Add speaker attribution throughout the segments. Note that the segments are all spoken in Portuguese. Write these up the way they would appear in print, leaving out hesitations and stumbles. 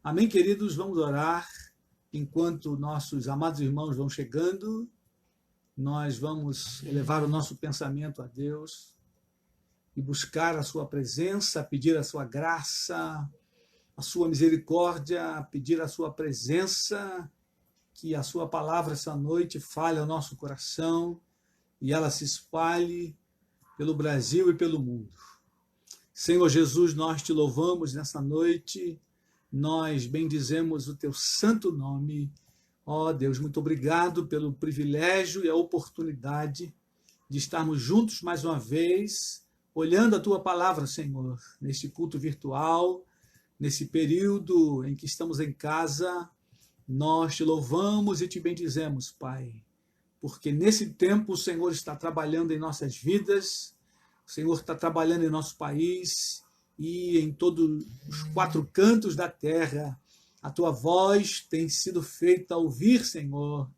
Speaker 1: Amém, queridos? Vamos orar. Enquanto nossos amados irmãos vão chegando, nós vamos elevar o nosso pensamento a Deus e buscar a sua presença, pedir a sua graça, a sua misericórdia, pedir a sua presença, que a sua palavra essa noite fale ao nosso coração e ela se espalhe pelo Brasil e pelo mundo. Senhor Jesus, nós te louvamos nessa noite, nós bendizemos o teu santo nome. Ó Deus, muito obrigado pelo privilégio e a oportunidade de estarmos juntos mais uma vez, olhando a tua palavra, Senhor, neste culto virtual, nesse período em que estamos em casa. Nós te louvamos e te bendizemos, Pai, porque nesse tempo o Senhor está trabalhando em nossas vidas, o Senhor está trabalhando em nosso país e em todos os quatro cantos da terra. A tua voz tem sido feita a ouvir, Senhor,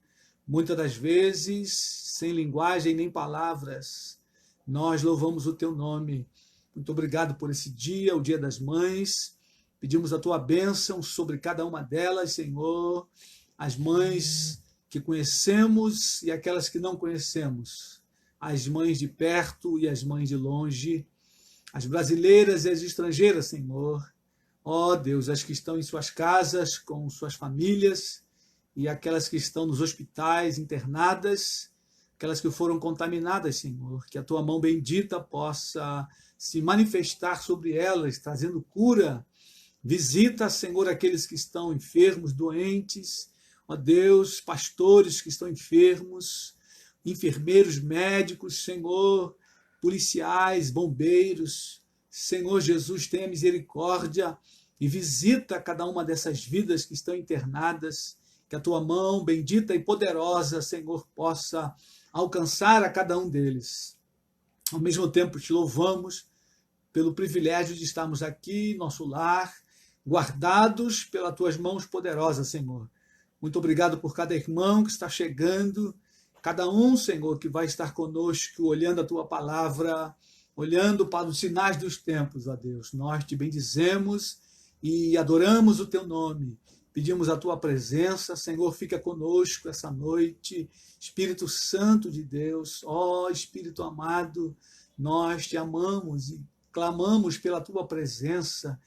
Speaker 1: muitas das vezes sem linguagem nem palavras. Nós louvamos o teu nome. Muito obrigado por esse dia, o Dia das Mães. Pedimos a tua bênção sobre cada uma delas, Senhor, as mães que conhecemos e aquelas que não conhecemos, as mães de perto e as mães de longe, as brasileiras e as estrangeiras, Senhor. Ó Deus, as que estão em suas casas com suas famílias e aquelas que estão nos hospitais internadas, aquelas que foram contaminadas, Senhor, que a tua mão bendita possa se manifestar sobre elas, trazendo cura. Visita, Senhor, aqueles que estão enfermos, doentes, ó Deus, pastores que estão enfermos, enfermeiros, médicos, Senhor, policiais, bombeiros. Senhor Jesus, tenha misericórdia e visita cada uma dessas vidas que estão internadas, que a tua mão bendita e poderosa, Senhor, possa alcançar a cada um deles. Ao mesmo tempo, te louvamos pelo privilégio de estarmos aqui, nosso lar, guardados pelas tuas mãos poderosas, Senhor. Muito obrigado por cada irmão que está chegando, cada um, Senhor, que vai estar conosco, olhando a tua palavra, olhando para os sinais dos tempos, ó Deus. Nós te bendizemos e adoramos o teu nome. Pedimos a tua presença, Senhor, fica conosco essa noite. Espírito Santo de Deus, ó Espírito amado, nós te amamos e clamamos pela tua presença,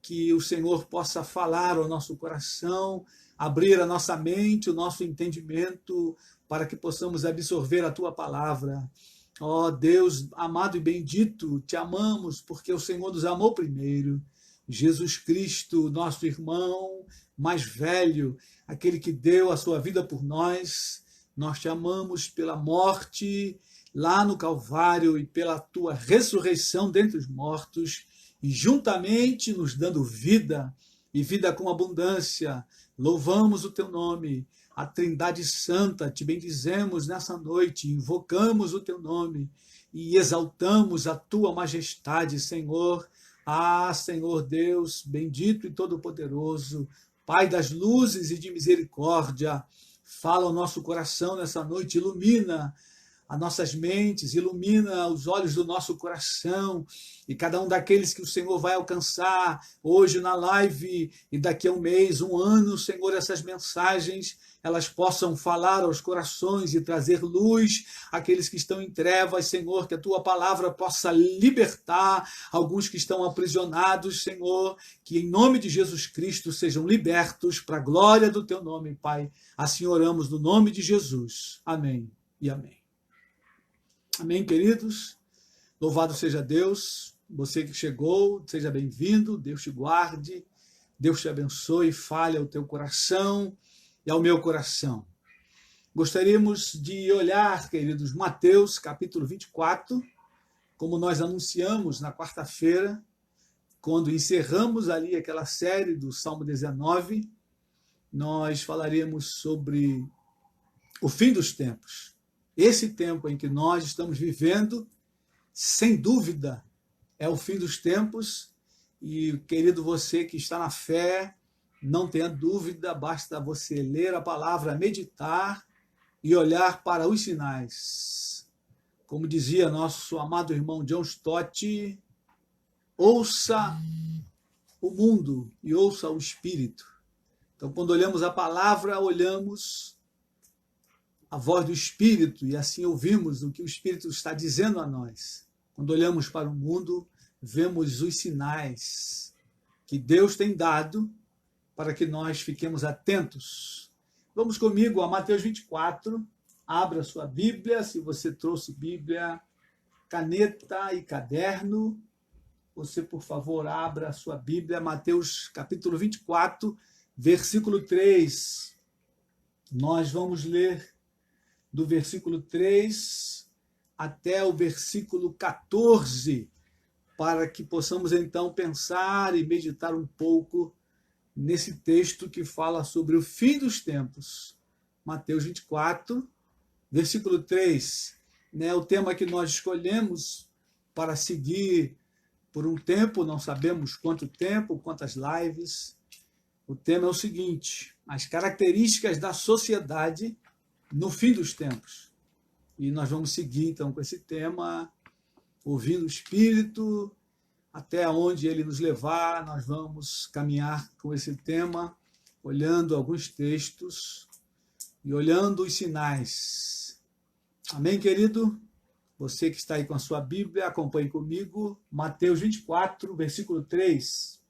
Speaker 1: que o Senhor possa falar ao nosso coração, abrir a nossa mente, o nosso entendimento, para que possamos absorver a tua palavra. Ó Deus amado e bendito, te amamos porque o Senhor nos amou primeiro. Jesus Cristo, nosso irmão mais velho, aquele que deu a sua vida por nós, nós te amamos pela morte lá no Calvário e pela tua ressurreição dentre os mortos, e juntamente nos dando vida, e vida com abundância. Louvamos o teu nome, a Trindade Santa, te bendizemos nessa noite, invocamos o teu nome e exaltamos a tua majestade, Senhor. Ah, Senhor Deus, bendito e todo-poderoso, Pai das luzes e de misericórdia, fala ao nosso coração nessa noite, ilumina as nossas mentes, ilumina os olhos do nosso coração, e cada um daqueles que o Senhor vai alcançar hoje na live e daqui a um mês, um ano, Senhor, essas mensagens, elas possam falar aos corações e trazer luz àqueles que estão em trevas, Senhor, que a tua palavra possa libertar alguns que estão aprisionados, Senhor, que em nome de Jesus Cristo sejam libertos para a glória do teu nome, Pai. Assim oramos no nome de Jesus. Amém e amém. Amém, queridos? Louvado seja Deus. Você que chegou, seja bem-vindo. Deus te guarde, Deus te abençoe, fale ao teu coração e ao meu coração. Gostaríamos de olhar, queridos, Mateus, capítulo 24, como nós anunciamos na quarta-feira, quando encerramos ali aquela série do Salmo 19, nós falaríamos sobre o fim dos tempos. Esse tempo em que nós estamos vivendo, sem dúvida, é o fim dos tempos. E, querido, você que está na fé, não tenha dúvida, basta você ler a palavra, meditar e olhar para os sinais. Como dizia nosso amado irmão John Stott, ouça o mundo e ouça o Espírito. Então, quando olhamos a palavra, olhamos a voz do Espírito e assim ouvimos o que o Espírito está dizendo a nós. Quando olhamos para o mundo, vemos os sinais que Deus tem dado para que nós fiquemos atentos. Vamos comigo a Mateus 24. Abra sua Bíblia, se você trouxe Bíblia, caneta e caderno. Você, por favor, abra a sua Bíblia, Mateus capítulo 24, versículo 3. Nós vamos ler do versículo 3 até o versículo 14, para que possamos então pensar e meditar um pouco nesse texto que fala sobre o fim dos tempos. Mateus 24, versículo 3, né, o tema que nós escolhemos para seguir por um tempo, não sabemos quanto tempo, quantas lives. O tema é o seguinte: as características da sociedade no fim dos tempos. E nós vamos seguir então com esse tema, ouvindo o Espírito, até onde ele nos levar. Nós vamos caminhar com esse tema, olhando alguns textos e olhando os sinais. Amém, querido? Você que está aí com a sua Bíblia, acompanhe comigo. Mateus 24, versículo 3.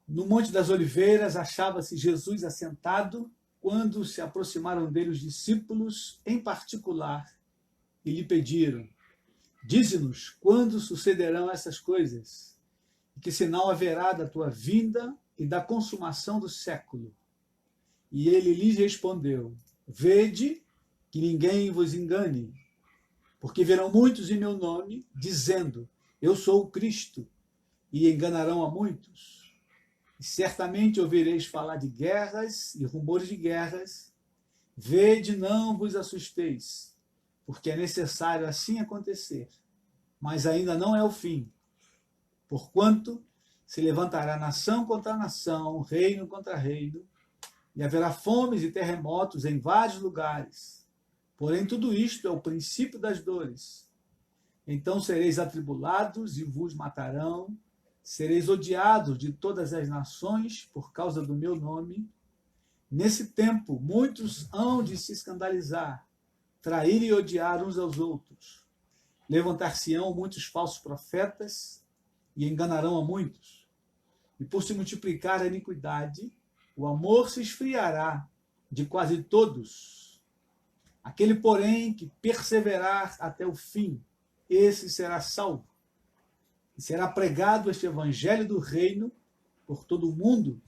Speaker 1: No Monte das Oliveiras achava-se Jesus assentado, quando se aproximaram dele os discípulos, em particular, e lhe pediram: dize-nos quando sucederão essas coisas, e que sinal haverá da tua vinda e da consumação do século. E ele lhes respondeu: vede que ninguém vos engane, porque verão muitos em meu nome, dizendo: eu sou o Cristo, e enganarão a muitos. E certamente ouvireis falar de guerras e rumores de guerras. Vede, não vos assusteis, porque é necessário assim acontecer, mas ainda não é o fim. Porquanto se levantará nação contra nação, reino contra reino, e haverá fomes e terremotos em vários lugares. Porém, tudo isto é o princípio das dores. Então sereis atribulados e vos matarão, sereis odiados de todas as nações por causa do meu nome. Nesse tempo, muitos hão de se escandalizar, trair e odiar uns aos outros. Levantar-se-ão muitos falsos profetas e enganarão a muitos. E por se multiplicar a iniquidade, o amor se esfriará de quase todos. Aquele, porém, que perseverar até o fim, esse será salvo. E será pregado este evangelho do reino por todo o mundo,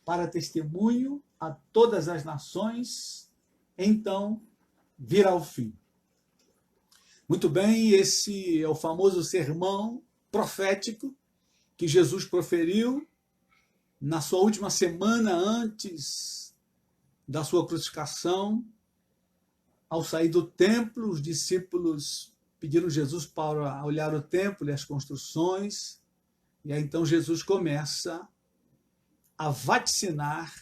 Speaker 1: para testemunho a todas as nações, então virá o fim. Muito bem, esse é o famoso sermão profético que Jesus proferiu na sua última semana antes da sua crucificação. Ao sair do templo, os discípulos pediram a Jesus para olhar o templo e as construções, e aí então Jesus começa a vaticinar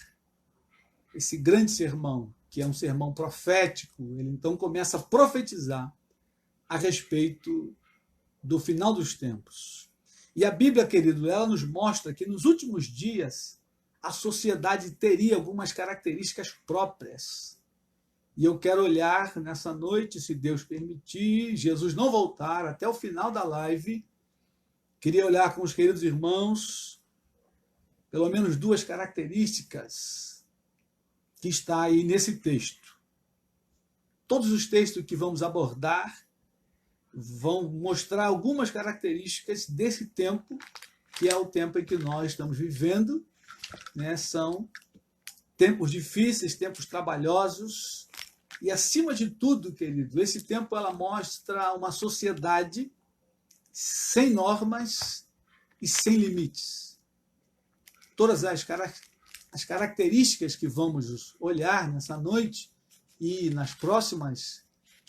Speaker 1: esse grande sermão, que é um sermão profético. Ele então começa a profetizar a respeito do final dos tempos. E a Bíblia, querido, ela nos mostra que nos últimos dias a sociedade teria algumas características próprias. E eu quero olhar nessa noite, se Deus permitir, Jesus não voltar até o final da live, queria olhar com os queridos irmãos pelo menos duas características que está aí nesse texto. Todos os textos que vamos abordar vão mostrar algumas características desse tempo, que é o tempo em que nós estamos vivendo, né? São tempos difíceis, tempos trabalhosos, e acima de tudo, querido, esse tempo ela mostra uma sociedade sem normas e sem limites. Todas as características que vamos olhar nessa noite e nas próximas,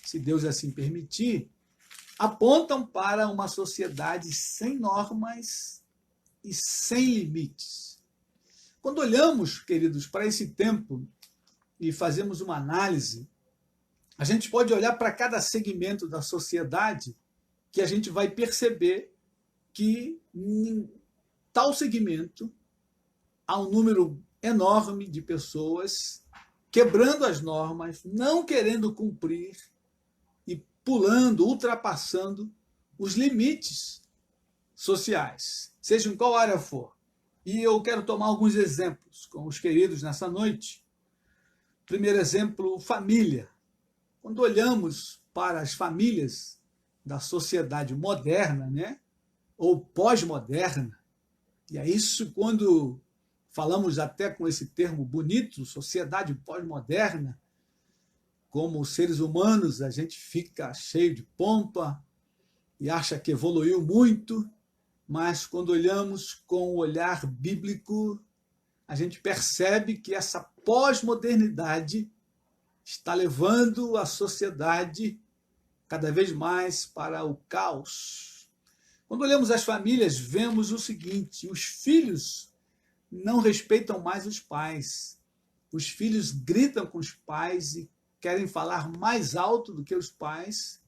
Speaker 1: se Deus assim permitir, apontam para uma sociedade sem normas e sem limites. Quando olhamos, queridos, para esse tempo e fazemos uma análise, a gente pode olhar para cada segmento da sociedade que a gente vai perceber que em tal segmento há um número enorme de pessoas quebrando as normas, não querendo cumprir e pulando, ultrapassando os limites sociais, seja em qual área for. E eu quero tomar alguns exemplos com os queridos nessa noite. Primeiro exemplo, família. Quando olhamos para as famílias da sociedade moderna, né, ou pós-moderna, e é isso quando falamos até com esse termo bonito, sociedade pós-moderna, como seres humanos a gente fica cheio de pompa e acha que evoluiu muito, mas quando olhamos com o olhar bíblico, a gente percebe que essa pós-modernidade está levando a sociedade cada vez mais para o caos. Quando olhamos as famílias, vemos o seguinte: os filhos não respeitam mais os pais. Os filhos gritam com os pais e querem falar mais alto do que os pais,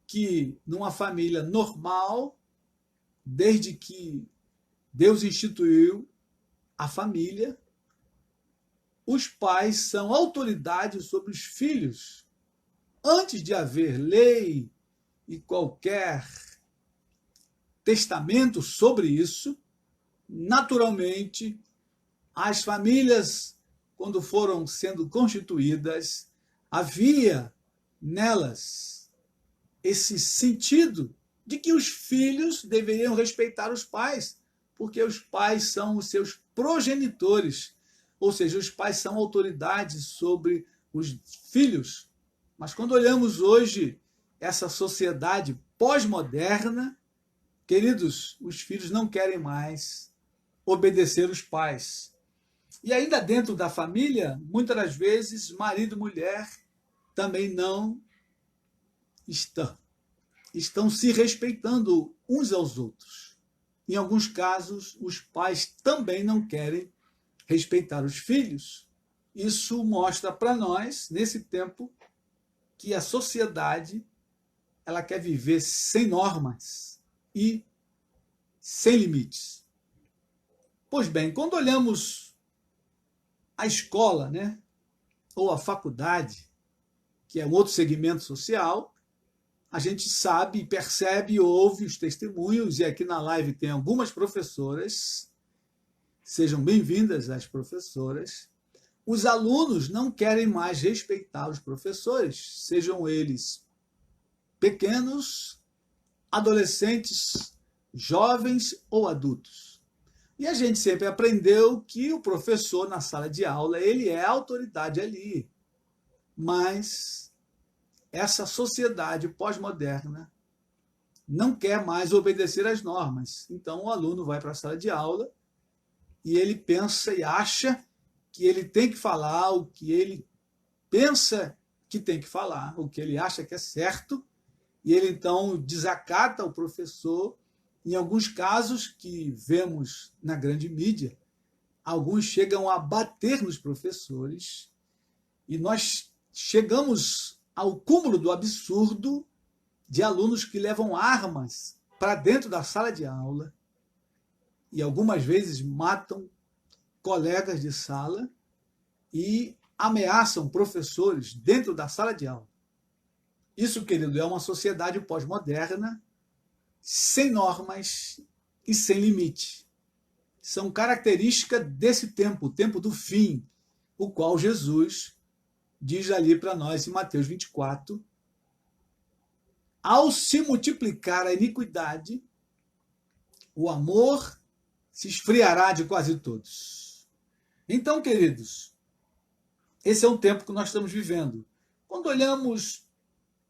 Speaker 1: que numa família normal, desde que Deus instituiu a família, os pais são autoridade sobre os filhos. Antes de haver lei e qualquer testamento sobre isso, naturalmente, as famílias, quando foram sendo constituídas, havia nelas esse sentido de que os filhos deveriam respeitar os pais, porque os pais são os seus progenitores, ou seja, os pais são autoridades sobre os filhos. Mas quando olhamos hoje essa sociedade pós-moderna, queridos, os filhos não querem mais obedecer os pais. E ainda dentro da família, muitas das vezes, marido e mulher também não estão se respeitando uns aos outros. Em alguns casos, os pais também não querem respeitar os filhos. Isso mostra para nós, nesse tempo, que a sociedade ela quer viver sem normas e sem limites. Pois bem, quando olhamos a escola, né, ou a faculdade, que é um outro segmento social, a gente sabe, percebe, ouve os testemunhos, e aqui na live tem algumas professoras, sejam bem-vindas as professoras. Os alunos não querem mais respeitar os professores, sejam eles pequenos, adolescentes, jovens ou adultos. E a gente sempre aprendeu que o professor na sala de aula, ele é a autoridade ali. Mas essa sociedade pós-moderna não quer mais obedecer às normas. Então o aluno vai para a sala de aula e ele pensa e acha que ele tem que falar o que ele pensa que tem que falar, o que ele acha que é certo, e ele então desacata o professor. Em alguns casos que vemos na grande mídia, alguns chegam a bater nos professores, e nós chegamos ao cúmulo do absurdo de alunos que levam armas para dentro da sala de aula e algumas vezes matam colegas de sala e ameaçam professores dentro da sala de aula. Isso, querido, é uma sociedade pós-moderna, sem normas e sem limite. São características desse tempo, o tempo do fim, o qual Jesus diz ali para nós em Mateus 24, ao se multiplicar a iniquidade, o amor se esfriará de quase todos. Então, queridos, esse é um tempo que nós estamos vivendo. Quando olhamos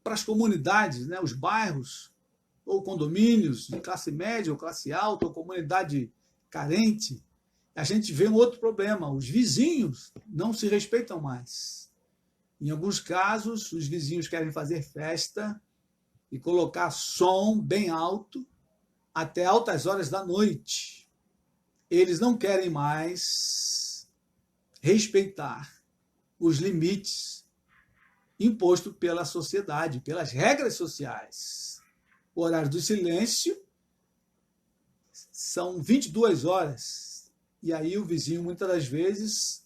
Speaker 1: para as comunidades, né, os bairros, ou condomínios de classe média ou classe alta, ou comunidade carente, a gente vê um outro problema. Os vizinhos não se respeitam mais. Em alguns casos, os vizinhos querem fazer festa e colocar som bem alto até altas horas da noite. Eles não querem mais respeitar os limites impostos pela sociedade, pelas regras sociais. O horário do silêncio são 22 horas, e aí o vizinho, muitas das vezes,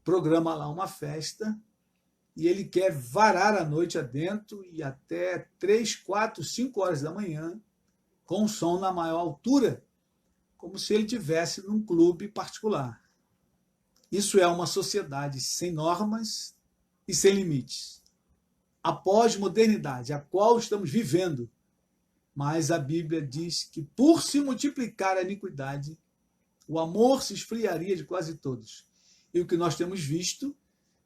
Speaker 1: programa lá uma festa, e ele quer varar a noite adentro, e até 3, 4, 5 horas da manhã, com o som na maior altura, como se ele estivesse num clube particular. Isso é uma sociedade sem normas e sem limites. A pós-modernidade, a qual estamos vivendo, mas a Bíblia diz que, por se multiplicar a iniquidade, o amor se esfriaria de quase todos. E o que nós temos visto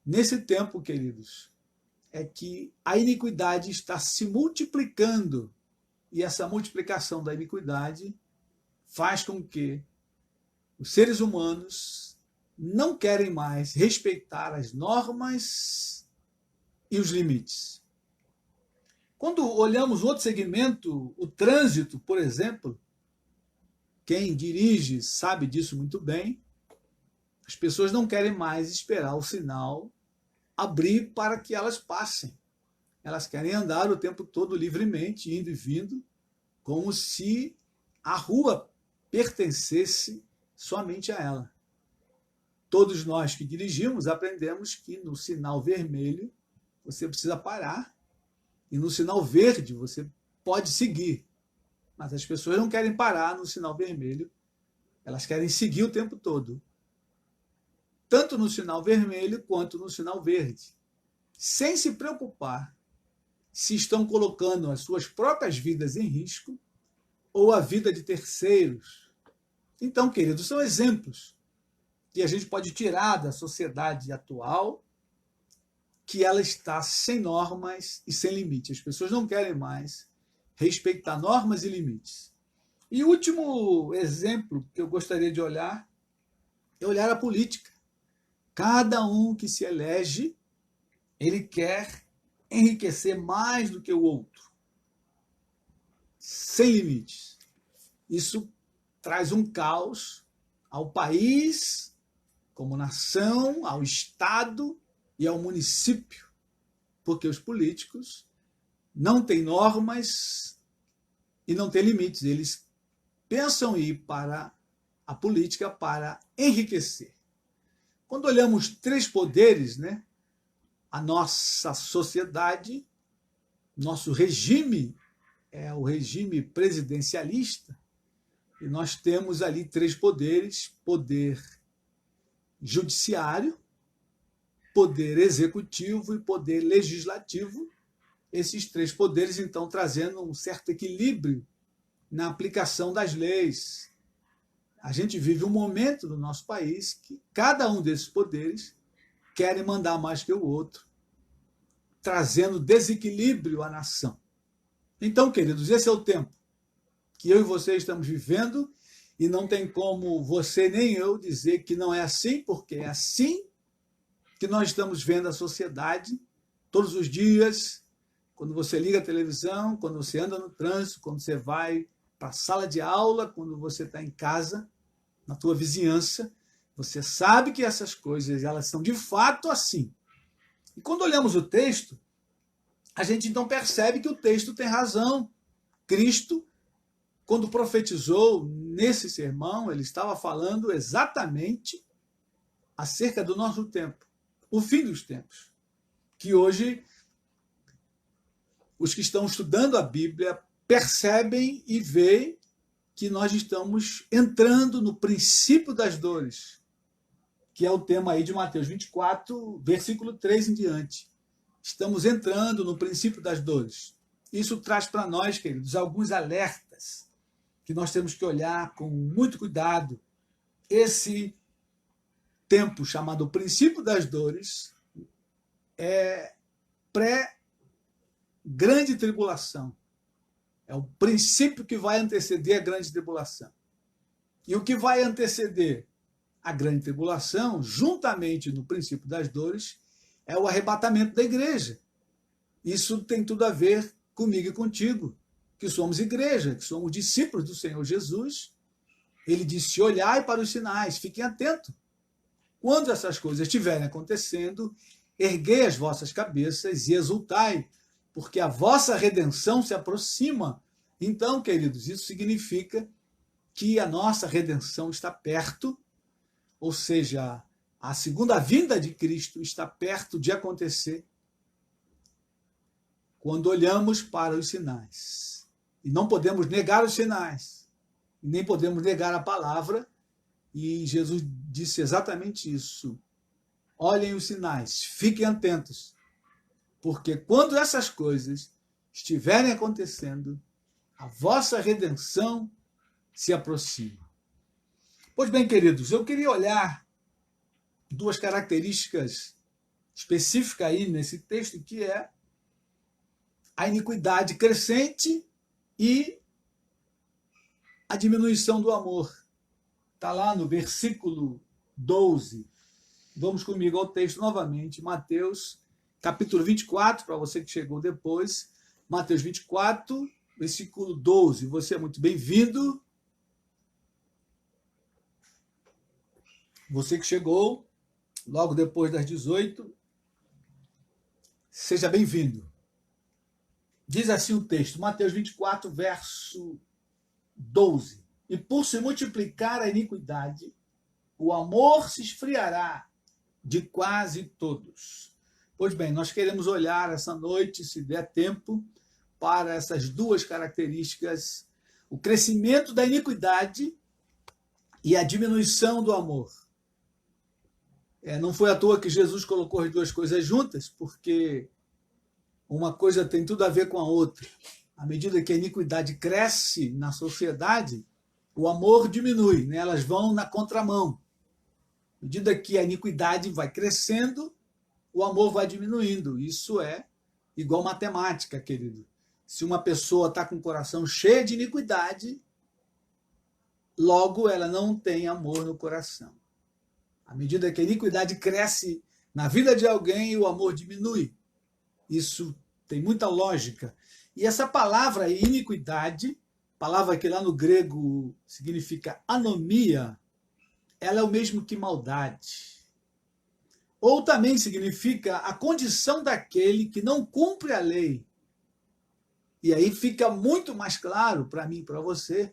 Speaker 1: nesse tempo, queridos, é que a iniquidade está se multiplicando. E essa multiplicação da iniquidade faz com que os seres humanos não querem mais respeitar as normas e os limites. Quando olhamos outro segmento, o trânsito, por exemplo, quem dirige sabe disso muito bem, as pessoas não querem mais esperar o sinal abrir para que elas passem. Elas querem andar o tempo todo livremente, indo e vindo, como se a rua pertencesse somente a ela. Todos nós que dirigimos aprendemos que no sinal vermelho você precisa parar e no sinal verde você pode seguir. Mas as pessoas não querem parar no sinal vermelho, elas querem seguir o tempo todo. Tanto no sinal vermelho quanto no sinal verde. Sem se preocupar se estão colocando as suas próprias vidas em risco ou a vida de terceiros. Então, queridos, são exemplos que a gente pode tirar da sociedade atual, que ela está sem normas e sem limites. As pessoas não querem mais respeitar normas e limites. E o último exemplo que eu gostaria de olhar é olhar a política. Cada um que se elege, ele quer enriquecer mais do que o outro, sem limites. Isso traz um caos ao país, como nação, ao Estado e ao município, porque os políticos não têm normas e não têm limites. Eles pensam ir para a política para enriquecer. Quando olhamos três poderes, né, a nossa sociedade, nosso regime é o regime presidencialista, e nós temos ali três poderes: poder judiciário, poder executivo e poder legislativo. Esses três poderes, então, trazendo um certo equilíbrio na aplicação das leis. A gente vive um momento no nosso país que cada um desses poderes querem mandar mais que o outro, trazendo desequilíbrio à nação. Então, queridos, esse é o tempo que eu e você estamos vivendo, e não tem como você nem eu dizer que não é assim, porque é assim que nós estamos vendo a sociedade todos os dias, quando você liga a televisão, quando você anda no trânsito, quando você vai para a sala de aula, quando você está em casa, na tua vizinhança, você sabe que essas coisas elas são de fato assim. E quando olhamos o texto, a gente então percebe que o texto tem razão. Cristo, quando profetizou nesse sermão, ele estava falando exatamente acerca do nosso tempo, o fim dos tempos, que hoje os que estão estudando a Bíblia percebem e veem que nós estamos entrando no princípio das dores, que é o tema aí de Mateus 24, versículo 3 em diante. Estamos entrando no princípio das dores. Isso traz para nós, queridos, alguns alertas que nós temos que olhar com muito cuidado. Esse tempo chamado princípio das dores é pré-grande tribulação. É o princípio que vai anteceder a grande tribulação. E o que vai anteceder a grande tribulação, juntamente no princípio das dores, é o arrebatamento da igreja. Isso tem tudo a ver comigo e contigo, que somos igreja, que somos discípulos do Senhor Jesus. Ele disse: olhai para os sinais, fiquem atentos. Quando essas coisas estiverem acontecendo, erguei as vossas cabeças e exultai, porque a vossa redenção se aproxima. Então, queridos, isso significa que a nossa redenção está perto, ou seja, a segunda vinda de Cristo está perto de acontecer quando olhamos para os sinais. E não podemos negar os sinais, nem podemos negar a palavra, e Jesus disse exatamente isso. Olhem os sinais, fiquem atentos, porque quando essas coisas estiverem acontecendo, a vossa redenção se aproxima. Pois bem, queridos, eu queria olhar duas características específicas aí nesse texto, que é a iniquidade crescente e a diminuição do amor. Está lá no versículo 12. Vamos comigo ao texto novamente, Mateus, capítulo 24, para você que chegou depois, Mateus 24, versículo 12. Você é muito bem-vindo. Você que chegou logo depois das 18, seja bem-vindo. Diz assim o texto, Mateus 24, verso 12. E por se multiplicar a iniquidade, o amor se esfriará de quase todos. Pois bem, nós queremos olhar essa noite, se der tempo, para essas duas características, o crescimento da iniquidade e a diminuição do amor. Não foi à toa que Jesus colocou as duas coisas juntas, porque uma coisa tem tudo a ver com a outra. À medida que a iniquidade cresce na sociedade, o amor diminui, né? Elas vão na contramão. À medida que a iniquidade vai crescendo, o amor vai diminuindo. Isso é igual matemática, querido. Se uma pessoa está com o coração cheio de iniquidade, logo ela não tem amor no coração. À medida que a iniquidade cresce na vida de alguém, o amor diminui. Isso tem muita lógica. E essa palavra iniquidade, palavra que lá no grego significa anomia, ela é o mesmo que maldade. Ou também significa a condição daquele que não cumpre a lei. E aí fica muito mais claro para mim e para você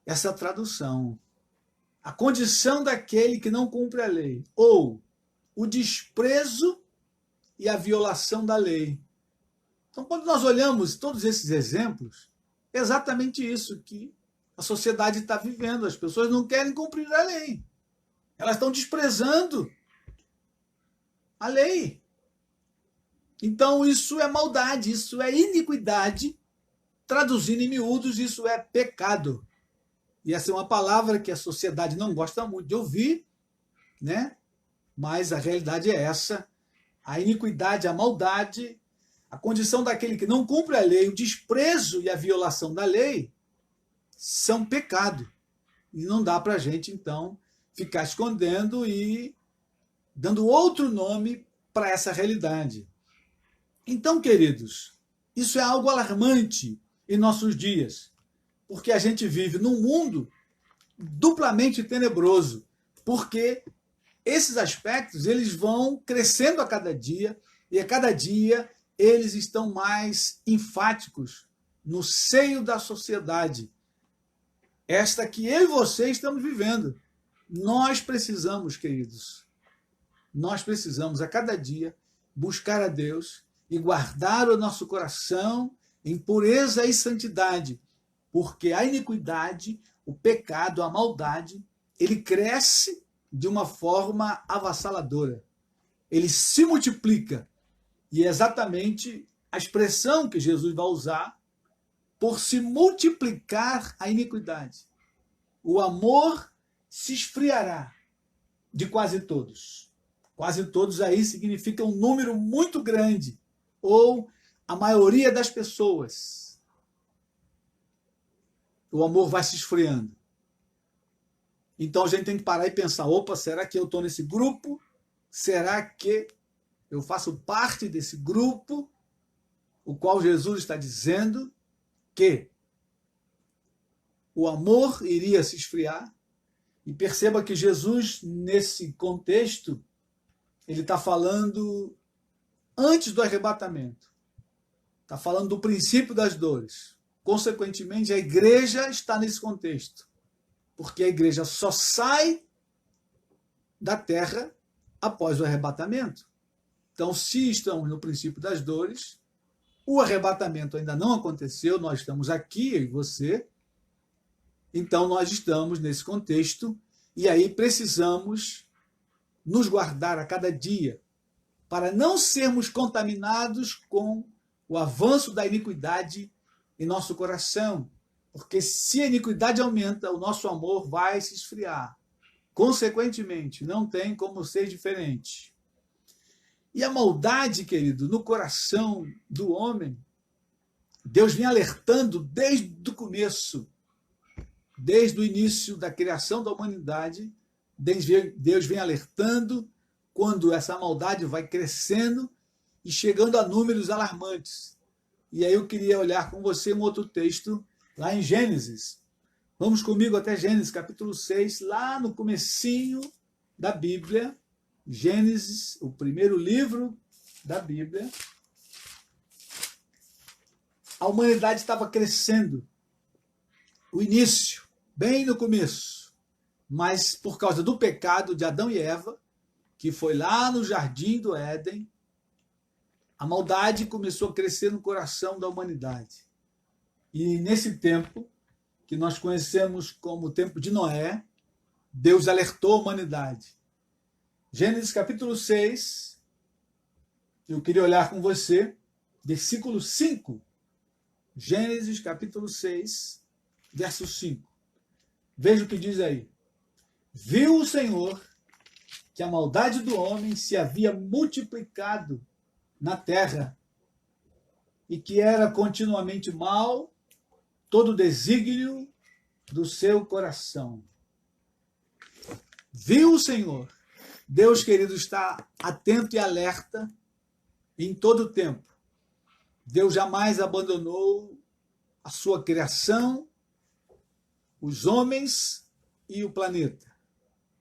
Speaker 1: essa tradução. A condição daquele que não cumpre a lei. Ou o desprezo e a violação da lei. Então, quando nós olhamos todos esses exemplos, é exatamente isso que a sociedade está vivendo. As pessoas não querem cumprir a lei. Elas estão desprezando a lei. Então, isso é maldade, isso é iniquidade. Traduzindo em miúdos, isso é pecado. E essa é uma palavra que a sociedade não gosta muito de ouvir, né? Mas a realidade é essa. A iniquidade, a maldade, a condição daquele que não cumpre a lei, o desprezo e a violação da lei são pecado. E não dá para a gente, então, ficar escondendo e dando outro nome para essa realidade. Então, queridos, isso é algo alarmante em nossos dias, porque a gente vive num mundo duplamente tenebroso, porque esses aspectos eles vão crescendo a cada dia, e a cada dia eles estão mais enfáticos no seio da sociedade. Esta que eu e você estamos vivendo. Nós precisamos, queridos, nós precisamos a cada dia buscar a Deus e guardar o nosso coração em pureza e santidade, porque a iniquidade, o pecado, a maldade, ele cresce de uma forma avassaladora. Ele se multiplica. E é exatamente a expressão que Jesus vai usar por se multiplicar a iniquidade. O amor se esfriará de quase todos. Quase todos aí significa um número muito grande, ou a maioria das pessoas. O amor vai se esfriando. Então a gente tem que parar e pensar, opa, será que eu estou nesse grupo? Será que eu faço parte desse grupo, o qual Jesus está dizendo que o amor iria se esfriar? E perceba que Jesus, nesse contexto, ele está falando antes do arrebatamento. Está falando do princípio das dores. Consequentemente, a igreja está nesse contexto, porque a igreja só sai da terra após o arrebatamento. Então, se estamos no princípio das dores, o arrebatamento ainda não aconteceu, nós estamos aqui, eu e você, então nós estamos nesse contexto, e aí precisamos nos guardar a cada dia, para não sermos contaminados com o avanço da iniquidade em nosso coração, porque se a iniquidade aumenta, o nosso amor vai se esfriar. Consequentemente, não tem como ser diferente. E a maldade, querido, no coração do homem, Deus vem alertando desde o começo, desde o início da criação da humanidade, Deus vem alertando quando essa maldade vai crescendo e chegando a números alarmantes. E aí eu queria olhar com você um outro texto, lá em Gênesis. Vamos comigo até Gênesis, capítulo 6, lá no comecinho da Bíblia. Gênesis, o primeiro livro da Bíblia. A humanidade estava crescendo. O início, bem no começo. Mas por causa do pecado de Adão e Eva, que foi lá no jardim do Éden, a maldade começou a crescer no coração da humanidade. E nesse tempo, que nós conhecemos como o tempo de Noé, Deus alertou a humanidade. Gênesis capítulo 6, eu queria olhar com você, versículo 5. Gênesis capítulo 6, verso 5. Veja o que diz aí. Viu o Senhor que a maldade do homem se havia multiplicado na terra, e que era continuamente mal todo o desígnio do seu coração. Viu o Senhor. Deus, querido, está atento e alerta em todo o tempo. Deus jamais abandonou a sua criação, os homens e o planeta.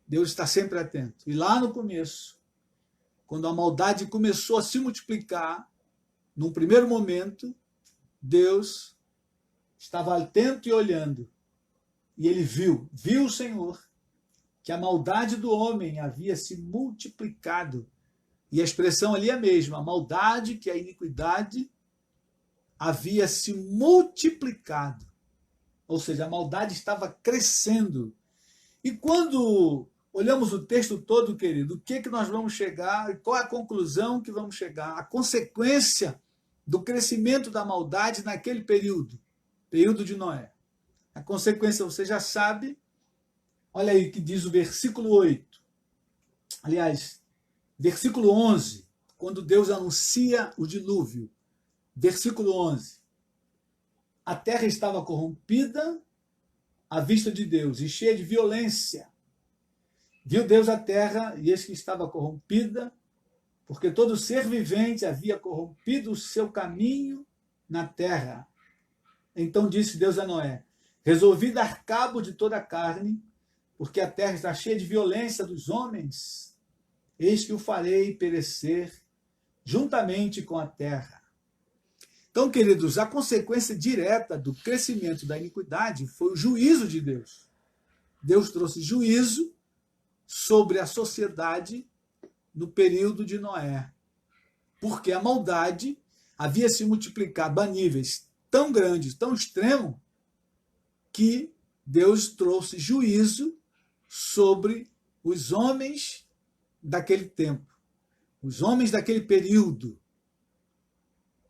Speaker 1: Deus está sempre atento. E lá no começo, quando a maldade começou a se multiplicar, num primeiro momento, Deus estava atento e olhando. E ele viu o Senhor, que a maldade do homem havia se multiplicado. E a expressão ali é a mesma, a maldade, que é a iniquidade, havia se multiplicado. Ou seja, a maldade estava crescendo. E quando olhamos o texto todo, querido, o que é que nós vamos chegar, e qual é a conclusão que vamos chegar? A consequência do crescimento da maldade naquele período de Noé. A consequência você já sabe. Olha aí o que diz o versículo 8. Aliás, versículo 11, quando Deus anuncia o dilúvio. Versículo 11. A terra estava corrompida à vista de Deus e cheia de violência. Viu Deus a terra, e eis que estava corrompida, porque todo ser vivente havia corrompido o seu caminho na terra. Então disse Deus a Noé: resolvi dar cabo de toda a carne, porque a terra está cheia de violência dos homens. Eis que o farei perecer juntamente com a terra. Então, queridos, a consequência direta do crescimento da iniquidade foi o juízo de Deus. Deus trouxe juízo sobre a sociedade no período de Noé, porque a maldade havia se multiplicado a níveis tão grandes, tão extremos, que Deus trouxe juízo sobre os homens daquele tempo. Os homens daquele período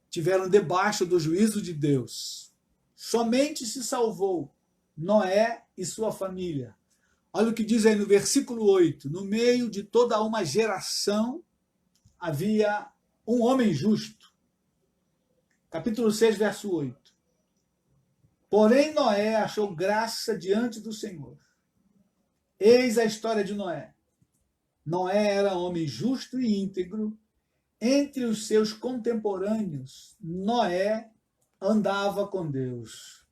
Speaker 1: tiveram debaixo do juízo de Deus. Somente se salvou Noé e sua família. Olha o que diz aí no versículo 8. No meio de toda uma geração havia um homem justo. Capítulo 6, verso 8. Porém Noé achou graça diante do Senhor. Eis a história de Noé. Noé era homem justo e íntegro. Entre os seus contemporâneos, Noé andava com Deus.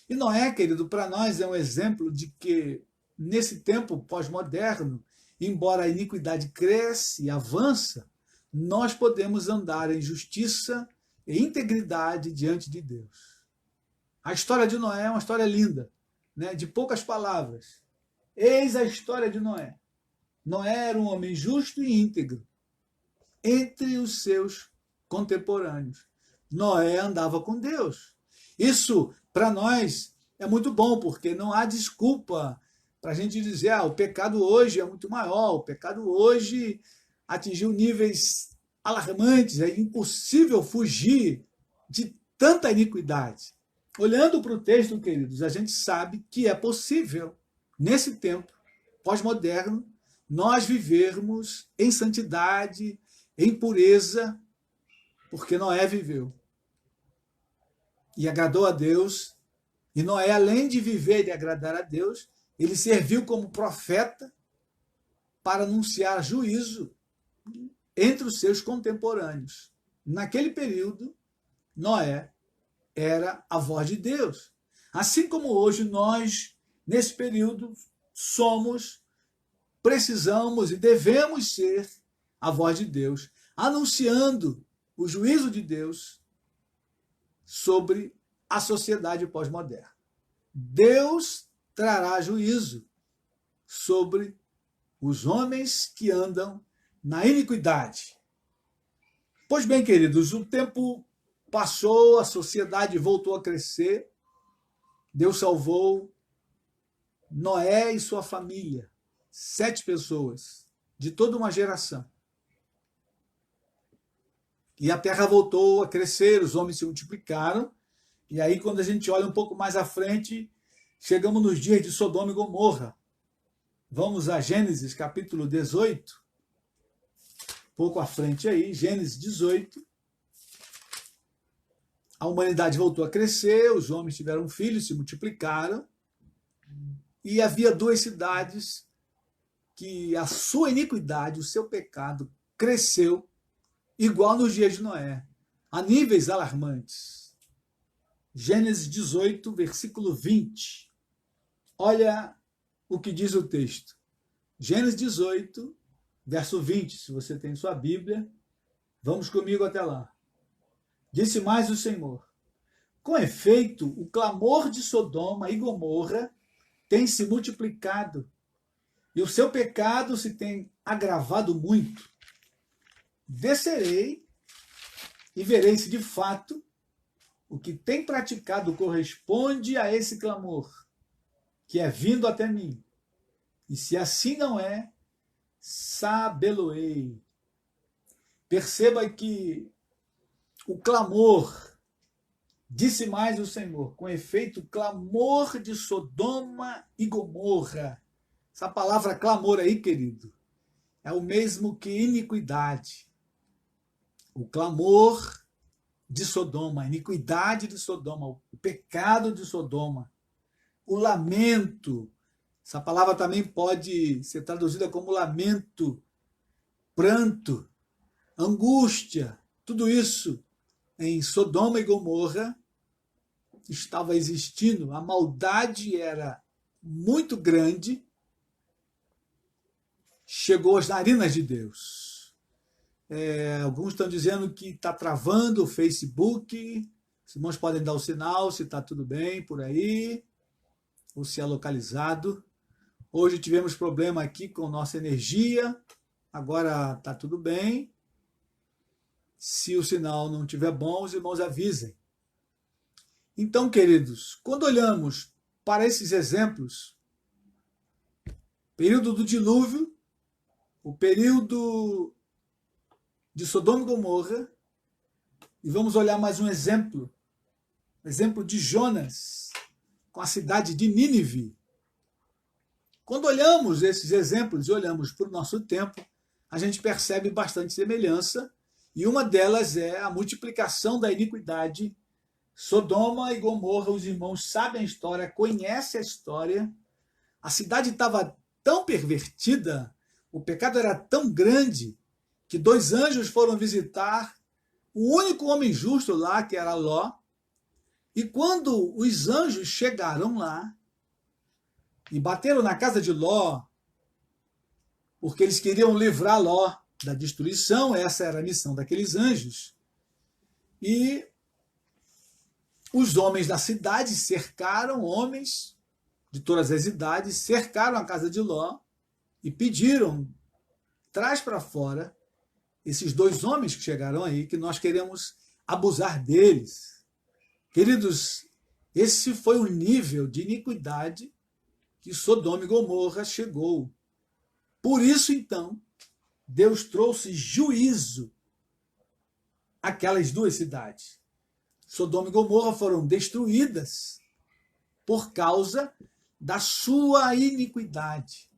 Speaker 1: E Noé, querido, para nós é um exemplo de que, nesse tempo pós-moderno, embora a iniquidade cresça e avança, nós podemos andar em justiça e integridade diante de Deus. A história de Noé é uma história linda, né? De poucas palavras. Eis a história de Noé. Noé era um homem justo e íntegro entre os seus contemporâneos. Noé andava com Deus. Isso, para nós, é muito bom, porque não há desculpa para a gente dizer o pecado hoje é muito maior, o pecado hoje atingiu níveis alarmantes, é impossível fugir de tanta iniquidade. Olhando para o texto, queridos, a gente sabe que é possível, nesse tempo pós-moderno, nós vivermos em santidade, em pureza, porque Noé viveu e agradou a Deus. E Noé, além de viver e agradar a Deus, ele serviu como profeta para anunciar juízo entre os seus contemporâneos. Naquele período, Noé era a voz de Deus. Assim como hoje nós, nesse período, precisamos e devemos ser a voz de Deus, anunciando o juízo de Deus sobre a sociedade pós-moderna. Deus trará juízo sobre os homens que andam na iniquidade. Pois bem, queridos, o tempo passou, a sociedade voltou a crescer, Deus salvou Noé e sua família, 7 pessoas, de toda uma geração. E a terra voltou a crescer, os homens se multiplicaram, e aí quando a gente olha um pouco mais à frente, chegamos nos dias de Sodoma e Gomorra. Vamos a Gênesis capítulo 18, pouco à frente aí, Gênesis 18. A humanidade voltou a crescer, os homens tiveram filhos, se multiplicaram, e havia 2 cidades que a sua iniquidade, o seu pecado, cresceu igual nos dias de Noé, a níveis alarmantes. Gênesis 18, versículo 20. Olha o que diz o texto. Gênesis 18, verso 20. Se você tem sua Bíblia, vamos comigo até lá. Disse mais o Senhor: com efeito, o clamor de Sodoma e Gomorra tem se multiplicado, e o seu pecado se tem agravado muito. Descerei e verei se de fato o que tem praticado corresponde a esse clamor, que é vindo até mim. E se assim não é, sabê-lo-ei. Perceba que o clamor, disse mais o Senhor, com efeito, o clamor de Sodoma e Gomorra. Essa palavra clamor aí, querido, é o mesmo que iniquidade. O clamor de Sodoma, a iniquidade de Sodoma, o pecado de Sodoma, o lamento. Essa palavra também pode ser traduzida como lamento, pranto, angústia. Tudo isso em Sodoma e Gomorra estava existindo. A maldade era muito grande, chegou às narinas de Deus. Alguns estão dizendo que está travando o Facebook. Os irmãos podem dar o sinal se está tudo bem por aí, ou se é localizado. Hoje tivemos problema aqui com nossa energia, agora está tudo bem. Se o sinal não estiver bom, os irmãos avisem. Então, queridos, quando olhamos para esses exemplos, período do dilúvio, o período de Sodoma e Gomorra, e vamos olhar mais um exemplo de Jonas, com a cidade de Nínive. Quando olhamos esses exemplos e olhamos para o nosso tempo, a gente percebe bastante semelhança, e uma delas é a multiplicação da iniquidade. Sodoma e Gomorra, os irmãos sabem a história, conhecem a história. A cidade estava tão pervertida, o pecado era tão grande, que 2 anjos foram visitar o único homem justo lá, que era Ló. E quando os anjos chegaram lá e bateram na casa de Ló, porque eles queriam livrar Ló da destruição, essa era a missão daqueles anjos. E os homens da cidade cercaram, homens de todas as idades, cercaram a casa de Ló e pediram, traz para fora esses dois homens que chegaram aí, que nós queremos abusar deles. Queridos, esse foi o nível de iniquidade que Sodoma e Gomorra chegou. Por isso, então, Deus trouxe juízo àquelas duas cidades. Sodoma e Gomorra foram destruídas por causa da sua iniquidade,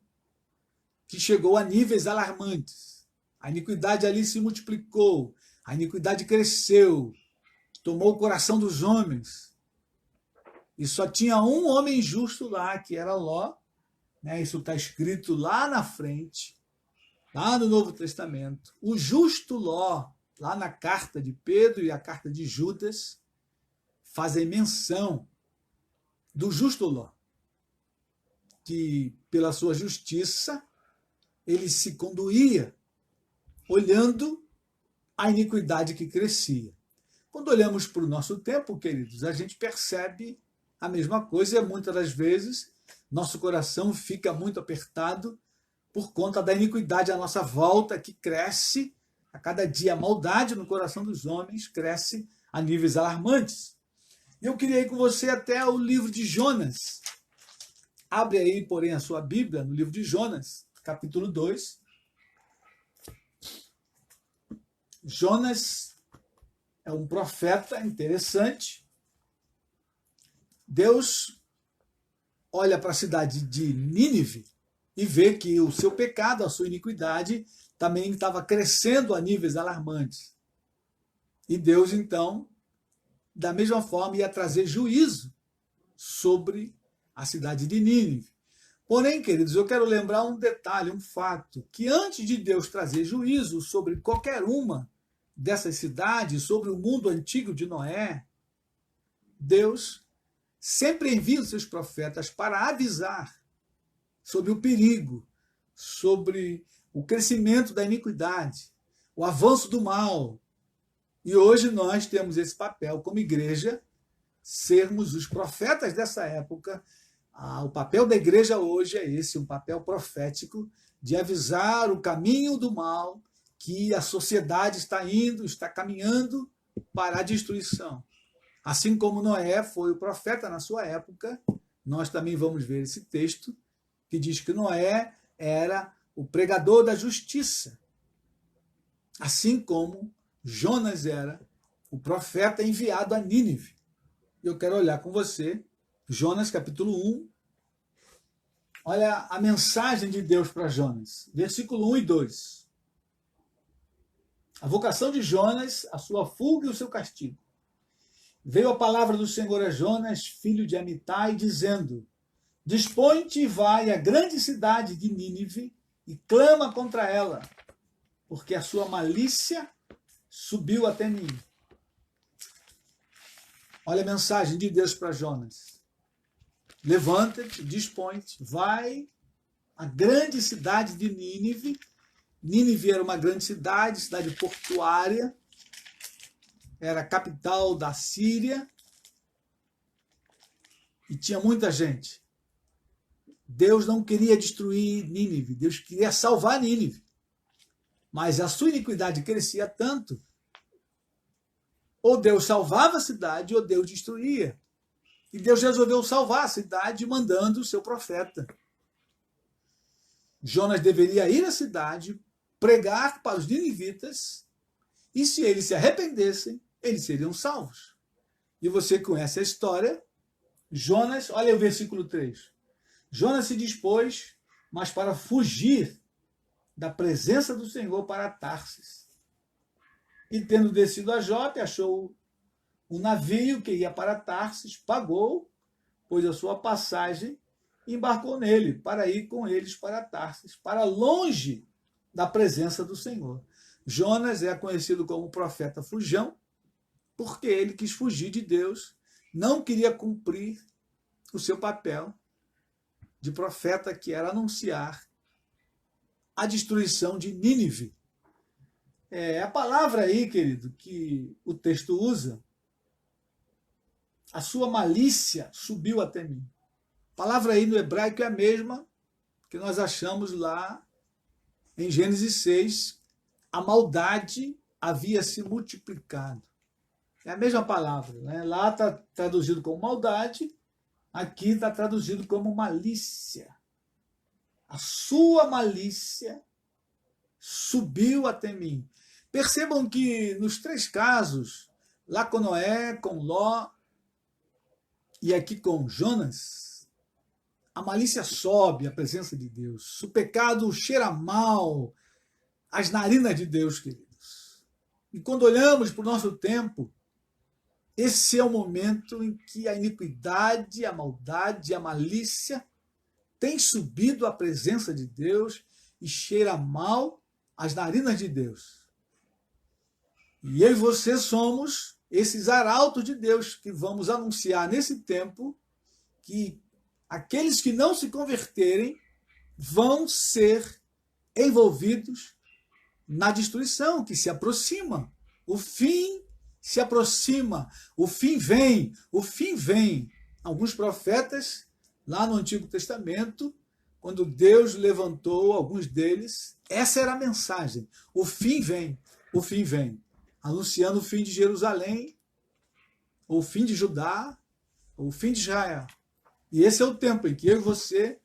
Speaker 1: que chegou a níveis alarmantes. A iniquidade ali se multiplicou, a iniquidade cresceu, tomou o coração dos homens. E só tinha um homem justo lá, que era Ló. Isso está escrito lá na frente, lá no Novo Testamento. O justo Ló, lá na carta de Pedro e a carta de Judas, fazem menção do justo Ló, que pela sua justiça ele se conduía olhando a iniquidade que crescia. Quando olhamos para o nosso tempo, queridos, a gente percebe a mesma coisa e muitas das vezes nosso coração fica muito apertado por conta da iniquidade à nossa volta, que cresce a cada dia. A maldade no coração dos homens cresce a níveis alarmantes. E eu queria ir com você até o livro de Jonas. Abre aí, porém, a sua Bíblia no livro de Jonas, capítulo 2. Jonas é um profeta interessante. Deus olha para a cidade de Nínive e vê que o seu pecado, a sua iniquidade, também estava crescendo a níveis alarmantes. E Deus, então, da mesma forma, ia trazer juízo sobre a cidade de Nínive. Porém, queridos, eu quero lembrar um detalhe, um fato, que antes de Deus trazer juízo sobre qualquer uma dessas cidades, sobre o mundo antigo de Noé, Deus sempre envia os seus profetas para avisar sobre o perigo, sobre o crescimento da iniquidade, o avanço do mal. E hoje nós temos esse papel como igreja, sermos os profetas dessa época. O papel da igreja hoje é esse, um papel profético de avisar o caminho do mal, que a sociedade está caminhando para a destruição. Assim como Noé foi o profeta na sua época, nós também vamos ver esse texto que diz que Noé era o pregador da justiça, assim como Jonas era o profeta enviado a Nínive. Eu quero olhar com você, Jonas capítulo 1, olha a mensagem de Deus para Jonas, versículo 1 e 2. A vocação de Jonas, a sua fuga e o seu castigo. Veio a palavra do Senhor a Jonas, filho de Amitai, dizendo: Dispõe-te e vai à grande cidade de Nínive e clama contra ela, porque a sua malícia subiu até mim. Olha a mensagem de Deus para Jonas. Levanta-te, dispõe-te, vai à grande cidade de Nínive. Nínive era uma grande cidade portuária, era a capital da Síria e tinha muita gente. Deus não queria destruir Nínive, Deus queria salvar Nínive. Mas a sua iniquidade crescia tanto, ou Deus salvava a cidade, ou Deus destruía. E Deus resolveu salvar a cidade mandando o seu profeta. Jonas deveria ir à cidade, pregar para os ninivitas, e se eles se arrependessem, eles seriam salvos. E você conhece a história. Jonas, olha o versículo 3. Jonas se dispôs, mas para fugir da presença do Senhor para Tarsis. E tendo descido a Jope, achou um navio que ia para Tarsis, pagou, pôs a sua passagem e embarcou nele, para ir com eles para Tarsis, para longe da presença do Senhor. Jonas é conhecido como profeta fujão, porque ele quis fugir de Deus, não queria cumprir o seu papel de profeta, que era anunciar a destruição de Nínive. A palavra aí, querido, que o texto usa a sua malícia subiu até mim. A palavra aí no hebraico é a mesma que nós achamos lá em Gênesis 6. A maldade havia se multiplicado. É a mesma palavra, né? Lá está traduzido como maldade, aqui está traduzido como malícia. A sua malícia subiu até mim. Percebam que nos três casos, lá com Noé, com Ló e aqui com Jonas, a malícia sobe à presença de Deus. O pecado cheira mal às narinas de Deus, queridos. E quando olhamos para o nosso tempo, esse é o momento em que a iniquidade, a maldade, a malícia tem subido à presença de Deus e cheira mal às narinas de Deus. E eu e você somos esses arautos de Deus que vamos anunciar nesse tempo que aqueles que não se converterem vão ser envolvidos na destruição que se aproxima. O fim se aproxima, o fim vem, o fim vem. Alguns profetas, lá no Antigo Testamento, quando Deus levantou alguns deles, essa era a mensagem. O fim vem, o fim vem. Anunciando o fim de Jerusalém, o fim de Judá, o fim de Israel. E esse é o tempo em que eu e você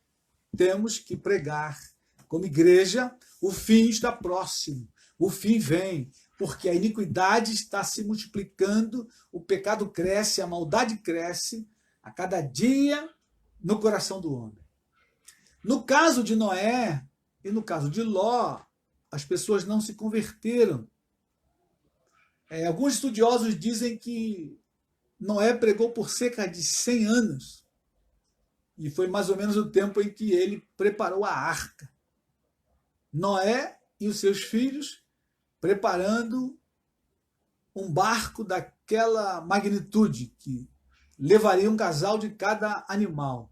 Speaker 1: temos que pregar. Como igreja, o fim está próximo, o fim vem, porque a iniquidade está se multiplicando, o pecado cresce, a maldade cresce a cada dia no coração do homem. No caso de Noé e no caso de Ló, as pessoas não se converteram. Alguns estudiosos dizem que Noé pregou por cerca de 100 anos. E foi mais ou menos o tempo em que ele preparou a arca. Noé e os seus filhos preparando um barco daquela magnitude que levaria um casal de cada animal.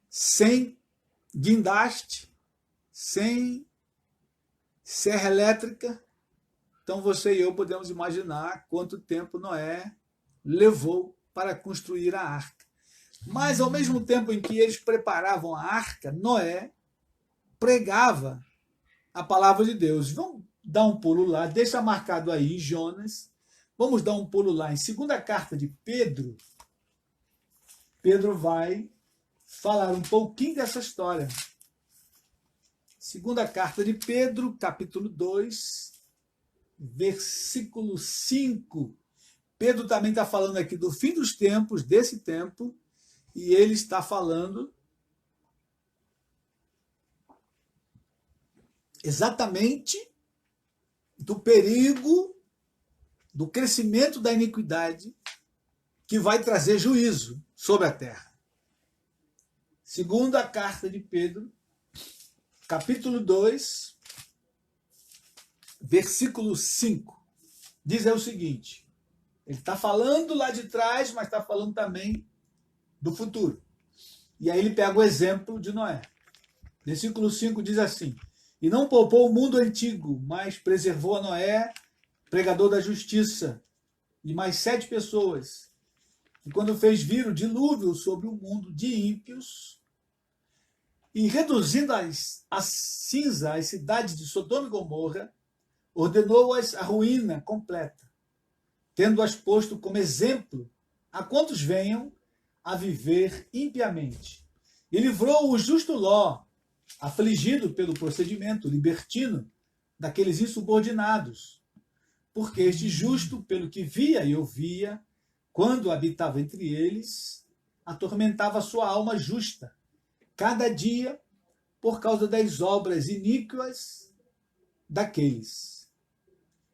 Speaker 1: Sem guindaste, sem serra elétrica. Então você e eu podemos imaginar quanto tempo Noé levou para construir a arca. Mas ao mesmo tempo em que eles preparavam a arca, Noé pregava a palavra de Deus. Vamos dar um pulo lá, deixa marcado aí em Jonas. Vamos dar um pulo lá em segunda carta de Pedro. Pedro vai falar um pouquinho dessa história. Segunda carta de Pedro, capítulo 2, versículo 5. Pedro também está falando aqui do fim dos tempos, desse tempo, e ele está falando exatamente do perigo, do crescimento da iniquidade que vai trazer juízo sobre a terra. Segunda carta de Pedro, capítulo 2, versículo 5, diz o seguinte, ele está falando lá de trás, mas está falando também do futuro. E aí ele pega o exemplo de Noé. Versículo 5 diz assim, e não poupou o mundo antigo, mas preservou a Noé, pregador da justiça, e mais 7 pessoas. E quando fez vir o dilúvio sobre o mundo de ímpios, e reduzindo a cinza as cidades de Sodoma e Gomorra, ordenou-as a ruína completa, tendo-as posto como exemplo a quantos venham a viver impiamente. E livrou o justo Ló, afligido pelo procedimento libertino daqueles insubordinados, porque este justo, pelo que via e ouvia, quando habitava entre eles, atormentava sua alma justa, cada dia, por causa das obras iníquas daqueles.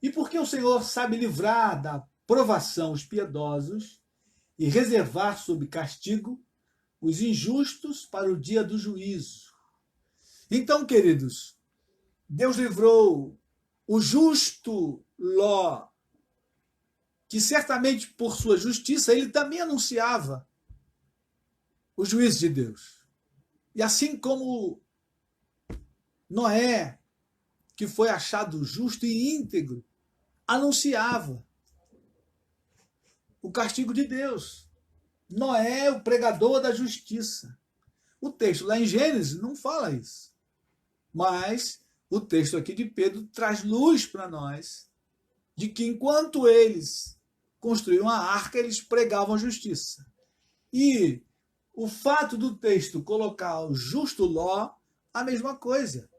Speaker 1: E porque o Senhor sabe livrar da provação os piedosos e reservar sob castigo os injustos para o dia do juízo. Então, queridos, Deus livrou o justo Ló, que certamente por sua justiça ele também anunciava o juízo de Deus. E assim como Noé, que foi achado justo e íntegro, anunciava o castigo de Deus. Noé é o pregador da justiça. O texto lá em Gênesis não fala isso. Mas o texto aqui de Pedro traz luz para nós de que enquanto eles construíram a arca, eles pregavam a justiça. E o fato do texto colocar o justo Ló, a mesma coisa.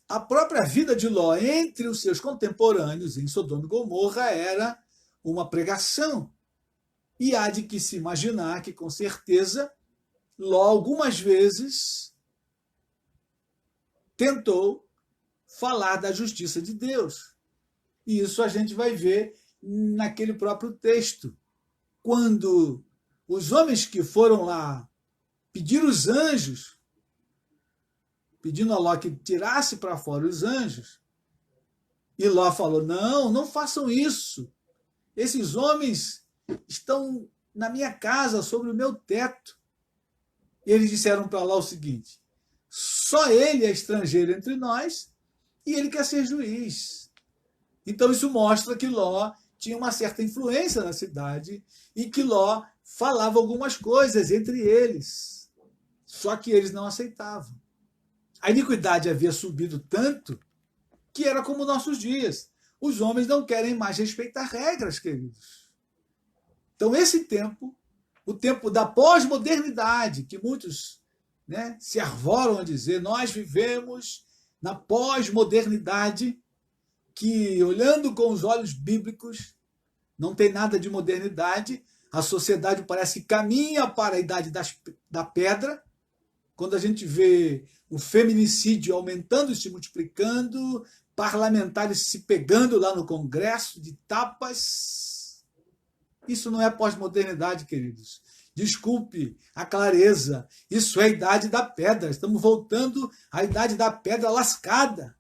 Speaker 1: A própria vida de Ló entre os seus contemporâneos em Sodoma e Gomorra era uma pregação. E há de que se imaginar que, com certeza, Ló algumas vezes tentou falar da justiça de Deus. E isso a gente vai ver naquele próprio texto. Quando os homens que foram lá pedir os anjos, pedindo a Ló que tirasse para fora os anjos, e Ló falou, não, não façam isso. Esses homens estão na minha casa, sobre o meu teto. E eles disseram para Ló o seguinte, só ele é estrangeiro entre nós e ele quer ser juiz. Então isso mostra que Ló tinha uma certa influência na cidade e que Ló falava algumas coisas entre eles. Só que eles não aceitavam. A iniquidade havia subido tanto que era como nossos dias. Os homens não querem mais respeitar regras, queridos. Então esse tempo, o tempo da pós-modernidade, que muitos se arvoram a dizer, nós vivemos na pós-modernidade, que, olhando com os olhos bíblicos, não tem nada de modernidade, a sociedade parece que caminha para a idade da pedra, quando a gente vê o feminicídio aumentando e se multiplicando, parlamentares se pegando lá no Congresso de tapas. Isso não é pós-modernidade, queridos. Desculpe a clareza, isso é a idade da pedra. Estamos voltando à idade da pedra lascada.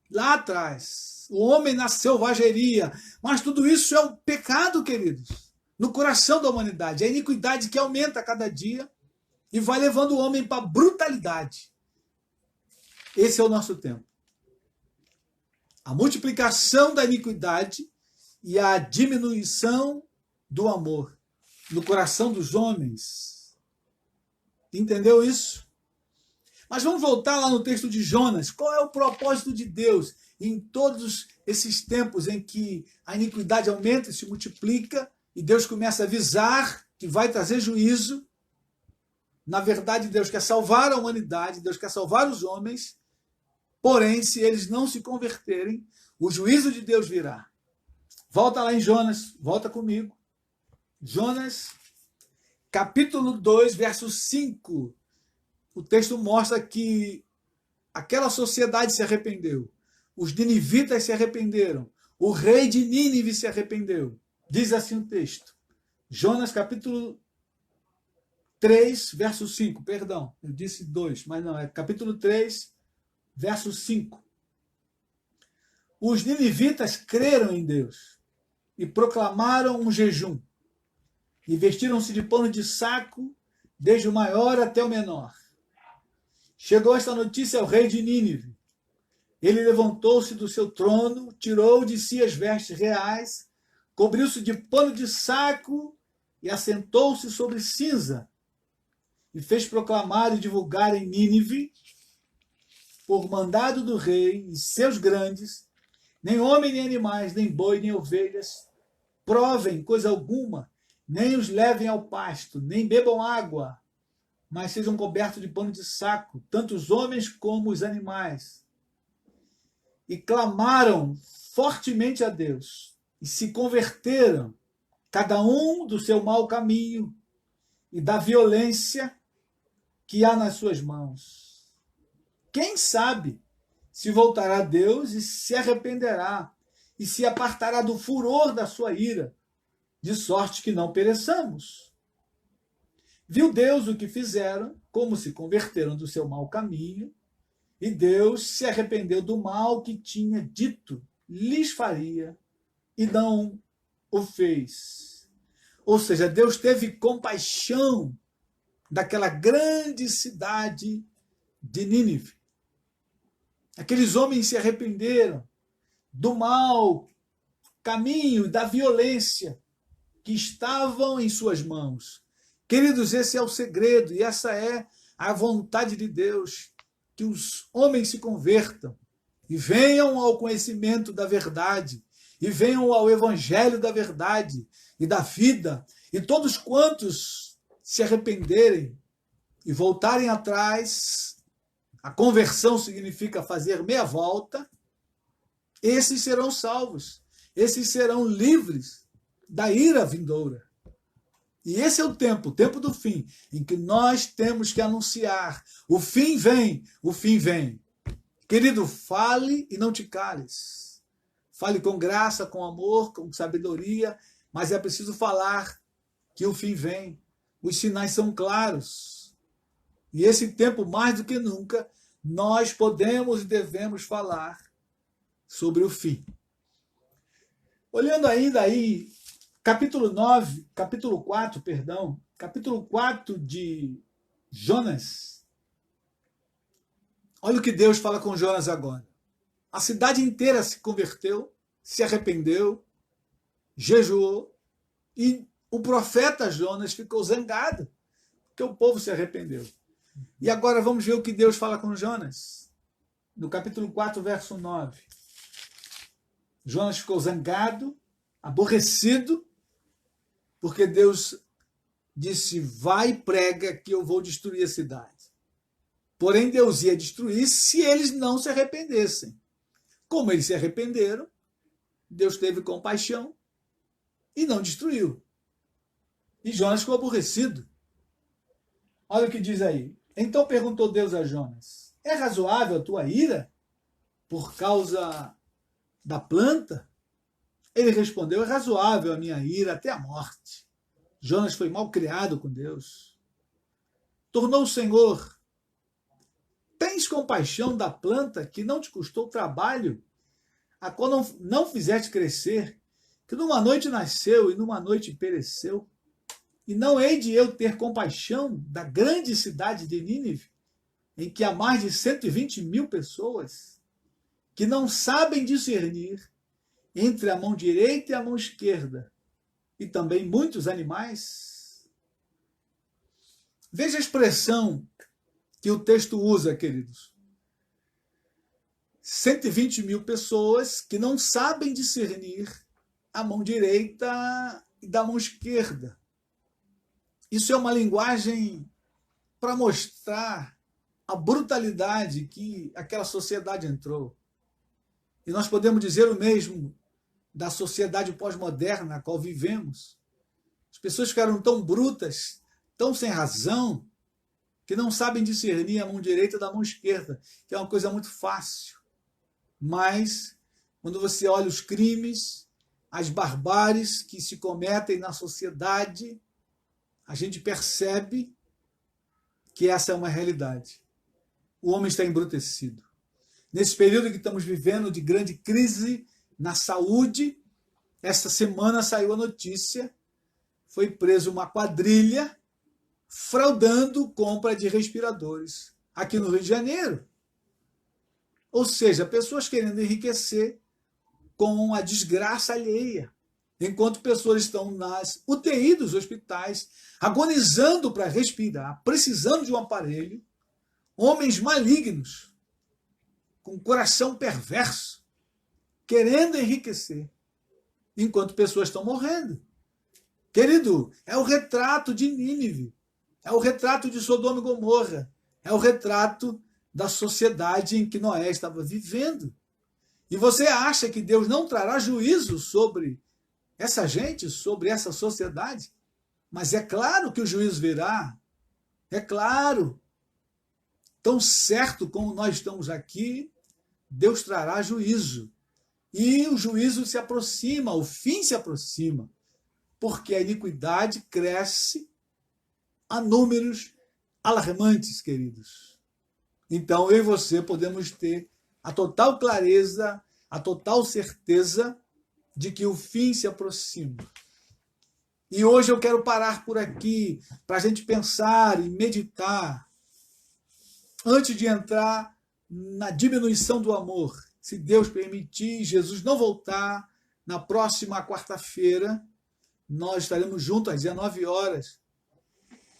Speaker 1: Lá atrás, o homem na selvageria. Mas tudo isso é o pecado, queridos, no coração da humanidade. É a iniquidade que aumenta a cada dia e vai levando o homem para a brutalidade. Esse é o nosso tempo. A multiplicação da iniquidade e a diminuição do amor no coração dos homens. Entendeu isso? Mas vamos voltar lá no texto de Jonas. Qual é o propósito de Deus em todos esses tempos em que a iniquidade aumenta e se multiplica e Deus começa a avisar que vai trazer juízo? Na verdade, Deus quer salvar a humanidade, Deus quer salvar os homens, porém, se eles não se converterem, o juízo de Deus virá. Volta lá em Jonas, volta comigo. Jonas, capítulo 2, verso 5. O texto mostra que aquela sociedade se arrependeu. Os ninivitas se arrependeram. O rei de Nínive se arrependeu. Diz assim o texto. Jonas, capítulo 3, verso 5. Perdão, eu disse 2, mas não, é capítulo 3, verso 5. Os ninivitas creram em Deus e proclamaram um jejum. E vestiram-se de pano de saco, desde o maior até o menor. Chegou esta notícia ao rei de Nínive. Ele levantou-se do seu trono, tirou de si as vestes reais, cobriu-se de pano de saco e assentou-se sobre cinza. E fez proclamar e divulgar em Nínive, por mandado do rei e seus grandes, nem homem, nem animais, nem boi, nem ovelhas, provem coisa alguma, nem os levem ao pasto, nem bebam água, mas sejam cobertos de pano de saco, tanto os homens como os animais. E clamaram fortemente a Deus, e se converteram, cada um do seu mau caminho e da violência que há nas suas mãos. Quem sabe se voltará a Deus e se arrependerá, e se apartará do furor da sua ira, de sorte que não pereçamos. Viu Deus o que fizeram, como se converteram do seu mau caminho, e Deus se arrependeu do mal que tinha dito lhes faria, e não o fez. Ou seja, Deus teve compaixão daquela grande cidade de Nínive. Aqueles homens se arrependeram do mal caminho da violência que estavam em suas mãos. Queridos, esse é o segredo e essa é a vontade de Deus, que os homens se convertam e venham ao conhecimento da verdade, e venham ao evangelho da verdade e da vida, e todos quantos se arrependerem e voltarem atrás, a conversão significa fazer meia volta, esses serão salvos, esses serão livres da ira vindoura. E esse é o tempo do fim, em que nós temos que anunciar: o fim vem, o fim vem. Querido, fale e não te cales. Fale com graça, com amor, com sabedoria, mas é preciso falar que o fim vem. Os sinais são claros. E esse tempo, mais do que nunca, nós podemos e devemos falar sobre o fim. Olhando ainda aí, capítulo 4 de Jonas. Olha o que Deus fala com Jonas agora. A cidade inteira se converteu, se arrependeu, jejuou, e o profeta Jonas ficou zangado, porque o povo se arrependeu. E agora vamos ver o que Deus fala com Jonas. No capítulo 4, verso 9. Jonas ficou zangado, aborrecido, porque Deus disse: vai e prega que eu vou destruir a cidade. Porém, Deus ia destruir se eles não se arrependessem. Como eles se arrependeram, Deus teve compaixão e não destruiu. E Jonas ficou aborrecido. Olha o que diz aí. Então perguntou Deus a Jonas: é razoável a tua ira por causa da planta? Ele respondeu: é razoável a minha ira até a morte. Jonas foi mal criado com Deus. Tornou o Senhor: tens compaixão da planta que não te custou trabalho, a qual não fizeste crescer, que numa noite nasceu e numa noite pereceu? E não hei de eu ter compaixão da grande cidade de Nínive, em que há mais de 120.000 pessoas, que não sabem discernir entre a mão direita e a mão esquerda, e também muitos animais? Veja a expressão que o texto usa, queridos. 120.000 pessoas que não sabem discernir a mão direita e da mão esquerda. Isso é uma linguagem para mostrar a brutalidade que aquela sociedade entrou. E nós podemos dizer o mesmo da sociedade pós-moderna na qual vivemos. As pessoas ficaram tão brutas, tão sem razão, que não sabem discernir a mão direita da mão esquerda, que é uma coisa muito fácil. Mas, quando você olha os crimes, as barbáries que se cometem na sociedade, a gente percebe que essa é uma realidade. O homem está embrutecido. Nesse período que estamos vivendo de grande crise na saúde, esta semana saiu a notícia, foi preso uma quadrilha fraudando compra de respiradores aqui no Rio de Janeiro. Ou seja, pessoas querendo enriquecer com a desgraça alheia, enquanto pessoas estão nas UTI dos hospitais, agonizando para respirar, precisando de um aparelho, homens malignos, com coração perverso, querendo enriquecer, enquanto pessoas estão morrendo. Querido, é o retrato de Nínive, é o retrato de Sodoma e Gomorra, é o retrato da sociedade em que Noé estava vivendo. E você acha que Deus não trará juízo sobre essa gente, sobre essa sociedade? Mas é claro que o juízo virá, é claro. Tão certo como nós estamos aqui, Deus trará juízo. E o juízo se aproxima, o fim se aproxima, porque a iniquidade cresce a números alarmantes, queridos. Então, eu e você podemos ter a total clareza, a total certeza de que o fim se aproxima. E hoje eu quero parar por aqui para a gente pensar e meditar antes de entrar na diminuição do amor. Se Deus permitir, Jesus não voltar, na próxima quarta-feira, nós estaremos juntos às 19 horas,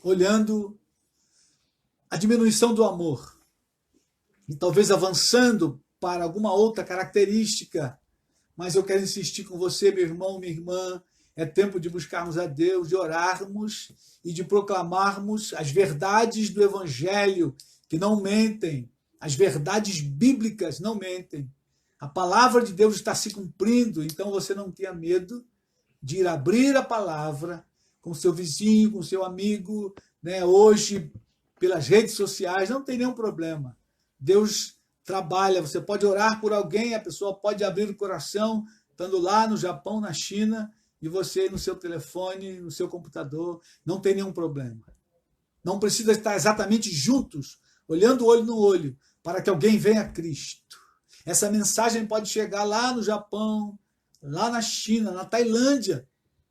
Speaker 1: olhando a diminuição do amor. E talvez avançando para alguma outra característica, mas eu quero insistir com você, meu irmão, minha irmã, é tempo de buscarmos a Deus, de orarmos e de proclamarmos as verdades do Evangelho, que não mentem, as verdades bíblicas não mentem. A palavra de Deus está se cumprindo, então você não tenha medo de ir abrir a palavra com seu vizinho, com seu amigo, né? Hoje, pelas redes sociais, não tem nenhum problema. Deus trabalha, você pode orar por alguém, a pessoa pode abrir o coração, estando lá no Japão, na China, e você no seu telefone, no seu computador, não tem nenhum problema. Não precisa estar exatamente juntos, olhando olho no olho, para que alguém venha a Cristo. Essa mensagem pode chegar lá no Japão, lá na China, na Tailândia,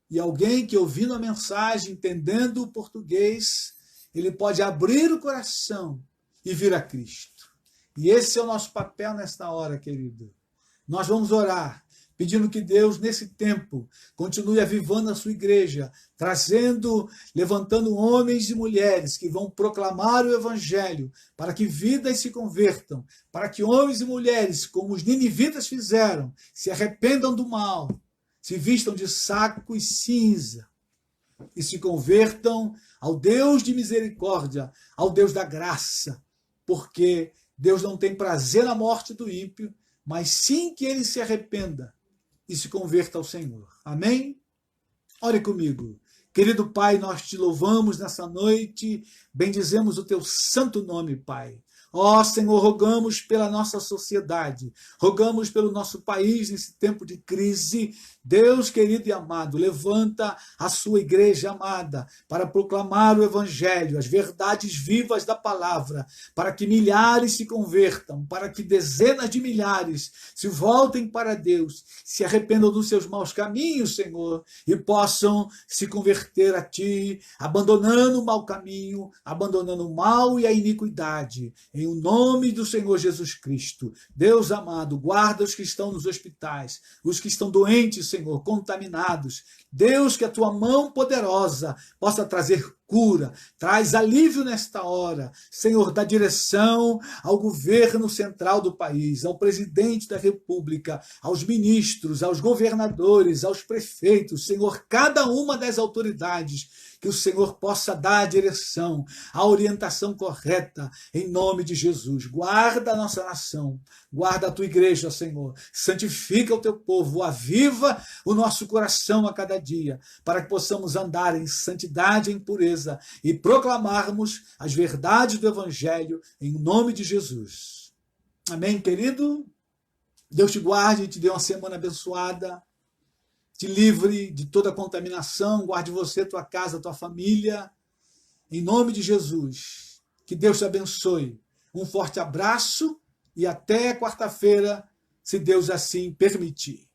Speaker 1: e alguém que ouvindo a mensagem, entendendo o português, ele pode abrir o coração e vir a Cristo. E esse é o nosso papel nesta hora, querido. Nós vamos orar, pedindo que Deus, nesse tempo, continue avivando a sua igreja, trazendo, levantando homens e mulheres que vão proclamar o Evangelho, para que vidas se convertam, para que homens e mulheres, como os ninivitas fizeram, se arrependam do mal, se vistam de saco e cinza, e se convertam ao Deus de misericórdia, ao Deus da graça, porque Deus não tem prazer na morte do ímpio, mas sim que ele se arrependa e se converta ao Senhor. Amém? Ore comigo. Querido Pai, nós te louvamos nessa noite, bendizemos o teu santo nome, Pai. Ó Senhor, rogamos pela nossa sociedade, rogamos pelo nosso país nesse tempo de crise. Deus querido e amado, levanta a sua igreja amada para proclamar o Evangelho, as verdades vivas da palavra, para que milhares se convertam, para que dezenas de milhares se voltem para Deus, se arrependam dos seus maus caminhos, Senhor, e possam se converter a Ti, abandonando o mau caminho, abandonando o mal e a iniquidade. Em nome do Senhor Jesus Cristo. Deus amado, guarda os que estão nos hospitais, os que estão doentes, Senhor, contaminados. Deus, que a tua mão poderosa possa trazer cura, traz alívio nesta hora. Senhor, dá direção ao governo central do país, ao presidente da República, aos ministros, aos governadores, aos prefeitos, Senhor, cada uma das autoridades, que o Senhor possa dar a direção, a orientação correta, em nome de Jesus. Guarda a nossa nação, guarda a tua igreja, Senhor. Santifica o teu povo, aviva o nosso coração a cada dia, para que possamos andar em santidade e em pureza e proclamarmos as verdades do Evangelho em nome de Jesus. Amém, querido? Deus te guarde e te dê uma semana abençoada. Te livre de toda contaminação, guarde você, tua casa, tua família, em nome de Jesus. Que Deus te abençoe. Um forte abraço e até quarta-feira, se Deus assim permitir.